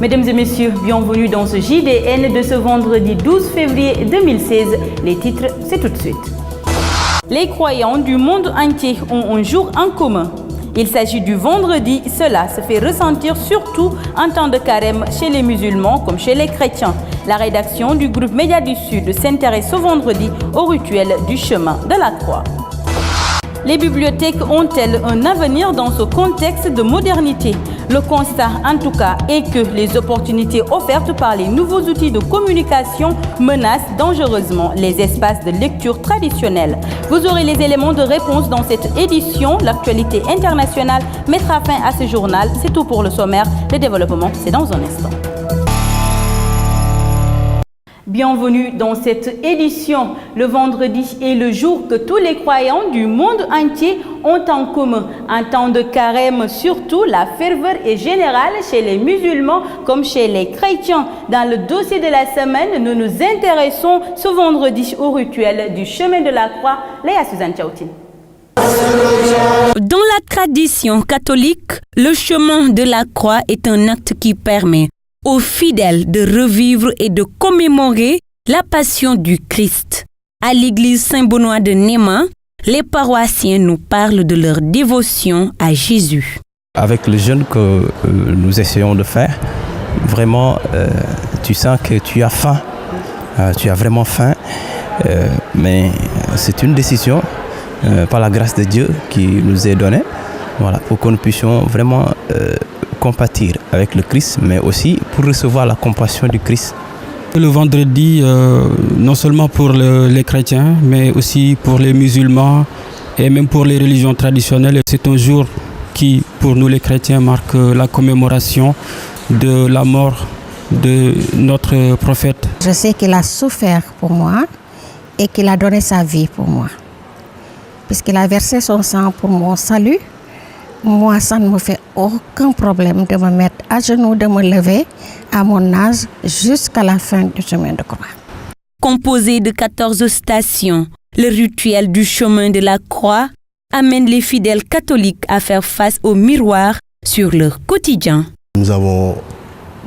Mesdames et messieurs, bienvenue dans ce JDN de ce vendredi 12 février 2016. Les titres, c'est tout de suite. Les croyants du monde entier ont un jour en commun. Il s'agit du vendredi, cela se fait ressentir surtout en temps de carême chez les musulmans comme chez les chrétiens. La rédaction du groupe Médias du Sud s'intéresse ce vendredi au rituel du chemin de la croix. Les bibliothèques ont-elles un avenir dans ce contexte de modernité? Le constat, en tout cas, est que les opportunités offertes par les nouveaux outils de communication menacent dangereusement les espaces de lecture traditionnels. Vous aurez les éléments de réponse dans cette édition. L'actualité internationale mettra fin à ce journal. C'est tout pour le sommaire. Le développement, c'est dans un instant. Bienvenue dans cette édition. Le vendredi est le jour que tous les croyants du monde entier ont en commun. En temps de carême, surtout, la ferveur est générale chez les musulmans comme chez les chrétiens. Dans le dossier de la semaine, nous nous intéressons ce vendredi au rituel du chemin de la croix. Léa Suzanne Tchaoutine. Dans la tradition catholique, le chemin de la croix est un acte qui permet aux fidèles de revivre et de commémorer la passion du Christ. À l'église Saint-Benoît de Néma, les paroissiens nous parlent de leur dévotion à Jésus. Avec le jeûne que nous essayons de faire, vraiment, tu sens que tu as faim, tu as vraiment faim, mais c'est une décision par la grâce de Dieu qui nous est donnée, voilà, pour que nous puissions vraiment compatir avec le Christ, mais aussi pour recevoir la compassion du Christ. Le vendredi, non seulement pour les chrétiens, mais aussi pour les musulmans et même pour les religions traditionnelles, c'est un jour qui, pour nous les chrétiens, marque la commémoration de la mort de notre prophète. Je sais qu'il a souffert pour moi et qu'il a donné sa vie pour moi, puisqu'il a versé son sang pour mon salut. Moi, ça ne me fait aucun problème de me mettre à genoux, de me lever à mon âge jusqu'à la fin du chemin de croix. Composé de 14 stations, le rituel du chemin de la croix amène les fidèles catholiques à faire face au miroir sur leur quotidien. Nous avons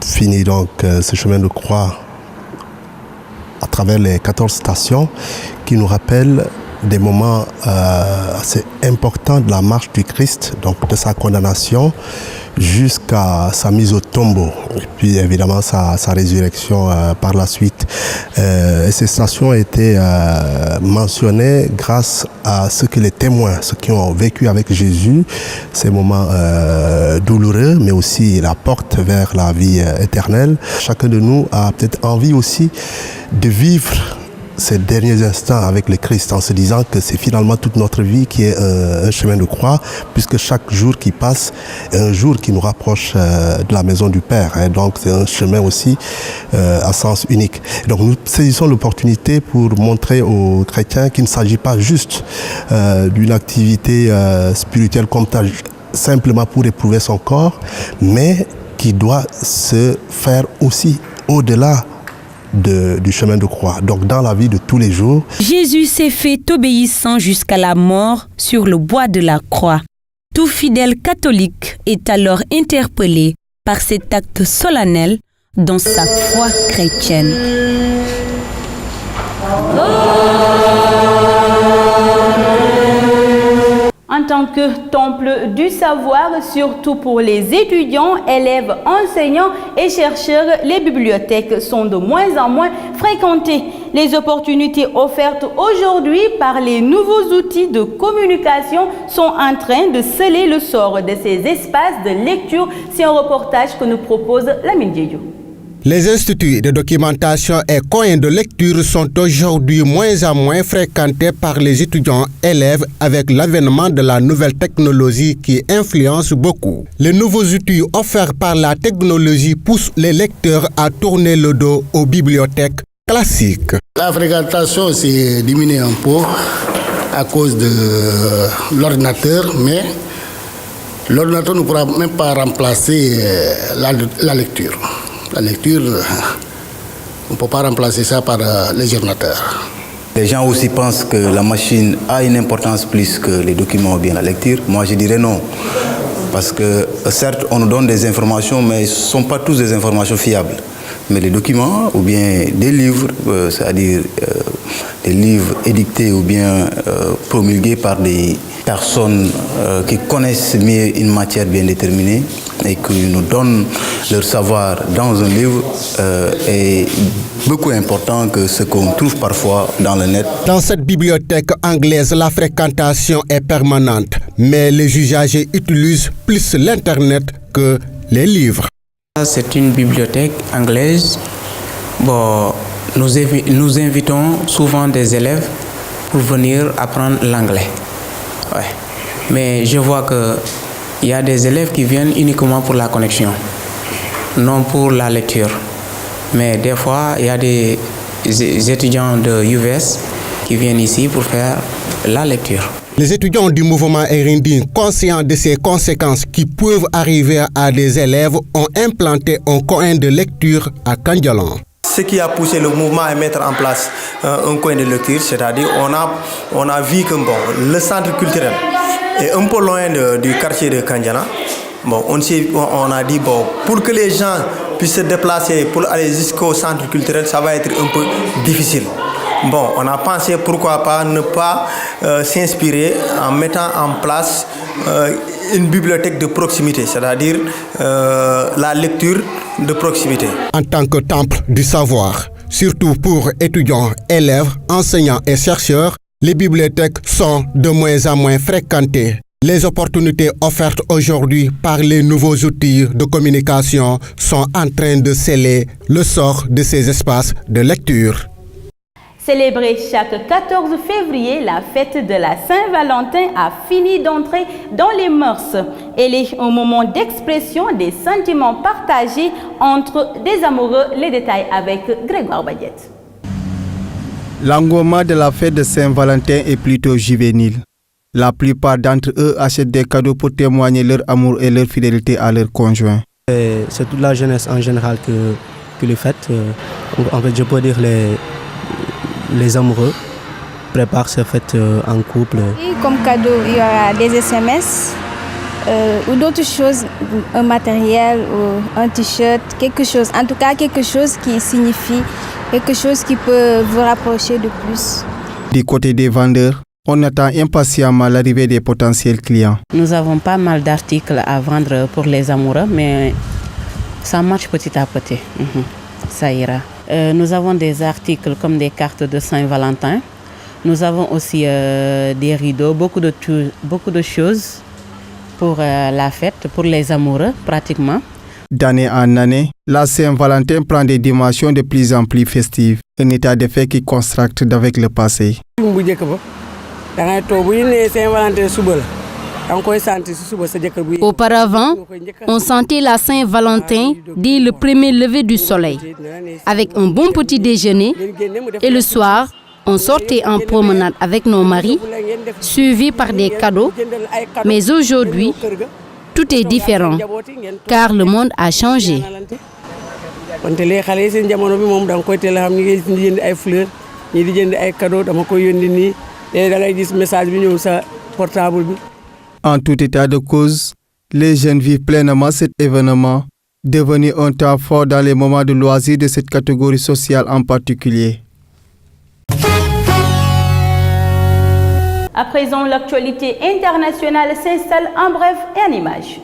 fini donc ce chemin de croix à travers les 14 stations qui nous rappellent des moments assez importants de la marche du Christ, donc de sa condamnation jusqu'à sa mise au tombeau, et puis évidemment sa résurrection par la suite. Et ces stations ont été mentionnées grâce à ce que les témoins, ceux qui ont vécu avec Jésus, ces moments douloureux, mais aussi la porte vers la vie éternelle. Chacun de nous a peut-être envie aussi de vivre ces derniers instants avec le Christ en se disant que c'est finalement toute notre vie qui est un chemin de croix, puisque chaque jour qui passe est un jour qui nous rapproche de la maison du Père. Et donc c'est un chemin aussi à sens unique. Et donc nous saisissons l'opportunité pour montrer aux chrétiens qu'il ne s'agit pas juste d'une activité spirituelle comme telle, simplement pour éprouver son corps, mais qui doit se faire aussi au-delà du chemin de croix, donc dans la vie de tous les jours. Jésus s'est fait obéissant jusqu'à la mort sur le bois de la croix. Tout fidèle catholique est alors interpellé par cet acte solennel dans sa foi chrétienne. En tant que temple du savoir, surtout pour les étudiants, élèves, enseignants et chercheurs, les bibliothèques sont de moins en moins fréquentées. Les opportunités offertes aujourd'hui par les nouveaux outils de communication sont en train de sceller le sort de ces espaces de lecture. C'est un reportage que nous propose Lamine Diédhiou. Les instituts de documentation et coins de lecture sont aujourd'hui moins en moins fréquentés par les étudiants élèves avec l'avènement de la nouvelle technologie qui influence beaucoup. Les nouveaux outils offerts par la technologie poussent les lecteurs à tourner le dos aux bibliothèques classiques. La fréquentation s'est diminuée un peu à cause de l'ordinateur, mais l'ordinateur ne pourra même pas remplacer la lecture. La lecture, on ne peut pas remplacer ça par les ordinateurs. Les gens aussi pensent que la machine a une importance plus que les documents ou bien la lecture. Moi, je dirais non. parce que certes on nous donne des informations, mais ce ne sont pas tous des informations fiables. Mais les documents ou bien des livres, c'est-à-dire des livres édictés ou bien promulgués par des personnes qui connaissent mieux une matière bien déterminée et qui nous donnent leur savoir dans un livre est beaucoup important que ce qu'on trouve parfois dans le net. Dans cette bibliothèque anglaise, la fréquentation est permanente, mais les usagers utilisent plus l'Internet que les livres. C'est une bibliothèque anglaise. Bon, nous invitons souvent des élèves pour venir apprendre l'anglais. Ouais. Mais je vois qu'il y a des élèves qui viennent uniquement pour la connexion, non pour la lecture. Mais des fois, il y a des étudiants de UVS qui viennent ici pour faire la lecture. Les étudiants du mouvement Erindin, conscients de ces conséquences qui peuvent arriver à des élèves, ont implanté un coin de lecture à Kandjalan. Ce qui a poussé le mouvement à mettre en place un coin de lecture, c'est-à-dire on a vu que le centre culturel est un peu loin du quartier de Kandjalan. On a dit pour que les gens puissent se déplacer pour aller jusqu'au centre culturel, ça va être un peu difficile. On a pensé pourquoi pas ne pas s'inspirer en mettant en place une bibliothèque de proximité, c'est-à-dire la lecture de proximité. En tant que temple du savoir, surtout pour étudiants, élèves, enseignants et chercheurs, les bibliothèques sont de moins en moins fréquentées. Les opportunités offertes aujourd'hui par les nouveaux outils de communication sont en train de sceller le sort de ces espaces de lecture. Célébrée chaque 14 février, la fête de la Saint-Valentin a fini d'entrer dans les mœurs. Elle est un moment d'expression des sentiments partagés entre des amoureux. Les détails avec Grégoire Baguette. L'engouement de la fête de Saint-Valentin est plutôt juvénile. La plupart d'entre eux achètent des cadeaux pour témoigner leur amour et leur fidélité à leur conjoint. C'est toute la jeunesse en général que les fêtes. En fait, je peux dire les amoureux préparent ces fêtes en couple. Et comme cadeau, il y aura des SMS ou d'autres choses, un matériel ou un t-shirt, quelque chose. En tout cas, quelque chose qui signifie quelque chose qui peut vous rapprocher de plus. Du côté des vendeurs, on attend impatiemment l'arrivée des potentiels clients. Nous avons pas mal d'articles à vendre pour les amoureux, mais ça marche petit à petit. Ça ira. Nous avons des articles comme des cartes de Saint-Valentin. Nous avons aussi des rideaux, beaucoup de choses pour la fête, pour les amoureux pratiquement. D'année en année, la Saint-Valentin prend des dimensions de plus en plus festives, un état de fait qui contraste avec le passé. Auparavant, on sentait la Saint-Valentin dès le premier lever du soleil, avec un bon petit déjeuner, et le soir, on sortait en promenade avec nos maris, suivis par des cadeaux. Mais aujourd'hui, tout est différent, car le monde a changé. En tout état de cause, les jeunes vivent pleinement cet événement, devenu un temps fort dans les moments de loisirs de cette catégorie sociale en particulier. À présent, l'actualité internationale s'installe en bref et en images.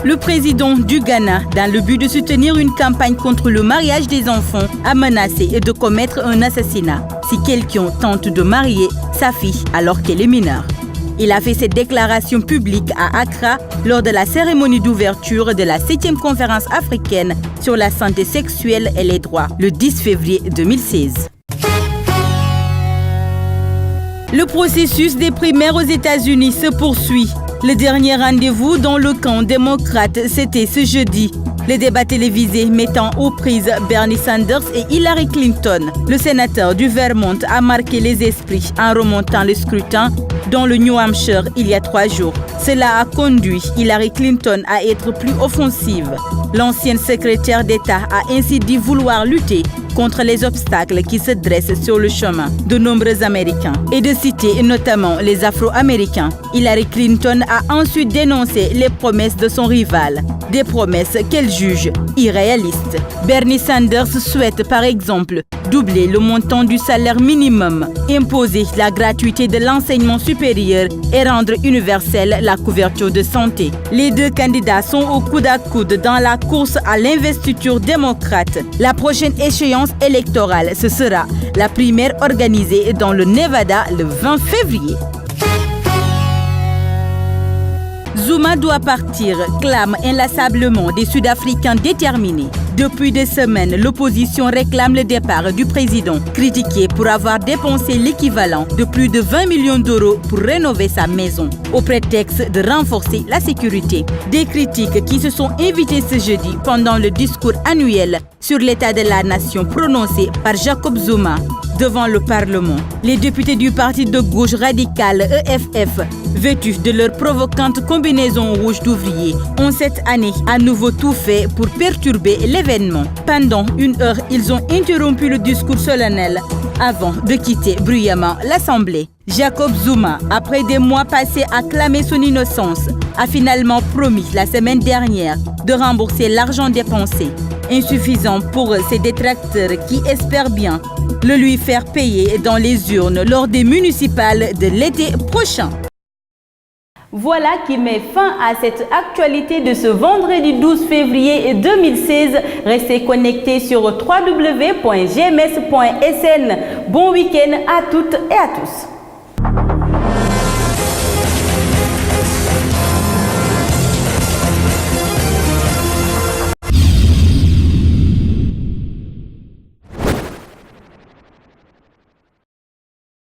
Le président du Ghana, dans le but de soutenir une campagne contre le mariage des enfants, a menacé de commettre un assassinat si quelqu'un tente de marier sa fille alors qu'elle est mineure. Il a fait cette déclaration publique à Accra lors de la cérémonie d'ouverture de la 7e conférence africaine sur la santé sexuelle et les droits, le 10 février 2016. Le processus des primaires aux États-Unis se poursuit. Le dernier rendez-vous dans le camp démocrate, c'était ce jeudi. Les débats télévisés mettant aux prises Bernie Sanders et Hillary Clinton. Le sénateur du Vermont a marqué les esprits en remontant le scrutin dans le New Hampshire il y a 3 jours. Cela a conduit Hillary Clinton à être plus offensive. L'ancienne secrétaire d'État a ainsi dit vouloir lutter contre les obstacles qui se dressent sur le chemin de nombreux Américains et de citer notamment les Afro-Américains. Hillary Clinton a ensuite dénoncé les promesses de son rival, des promesses qu'elle juge irréalistes. Bernie Sanders souhaite par exemple doubler le montant du salaire minimum, imposer la gratuité de l'enseignement supérieur et rendre universelle la couverture de santé. Les deux candidats sont au coude à coude dans la course à l'investiture démocrate. La prochaine échéance électorale, ce sera la primaire organisée dans le Nevada le 20 février. Zuma doit partir, clament inlassablement des Sud-Africains déterminés. Depuis des semaines, l'opposition réclame le départ du président, critiqué pour avoir dépensé l'équivalent de plus de 20 millions d'euros pour rénover sa maison, au prétexte de renforcer la sécurité. Des critiques qui se sont invitées ce jeudi pendant le discours annuel sur l'état de la nation prononcé par Jacob Zuma devant le Parlement. Les députés du parti de gauche radical EFF, vêtus de leur provocante combinaison rouge d'ouvriers, ont cette année à nouveau tout fait pour perturber l'événement. Pendant 1 heure, ils ont interrompu le discours solennel avant de quitter bruyamment l'Assemblée. Jacob Zuma, après des mois passés à clamer son innocence, a finalement promis la semaine dernière de rembourser l'argent dépensé, insuffisant pour ses détracteurs qui espèrent bien le lui faire payer dans les urnes lors des municipales de l'été prochain. Voilà qui met fin à cette actualité de ce vendredi 12 février 2016. Restez connectés sur www.gms.sn. Bon week-end à toutes et à tous.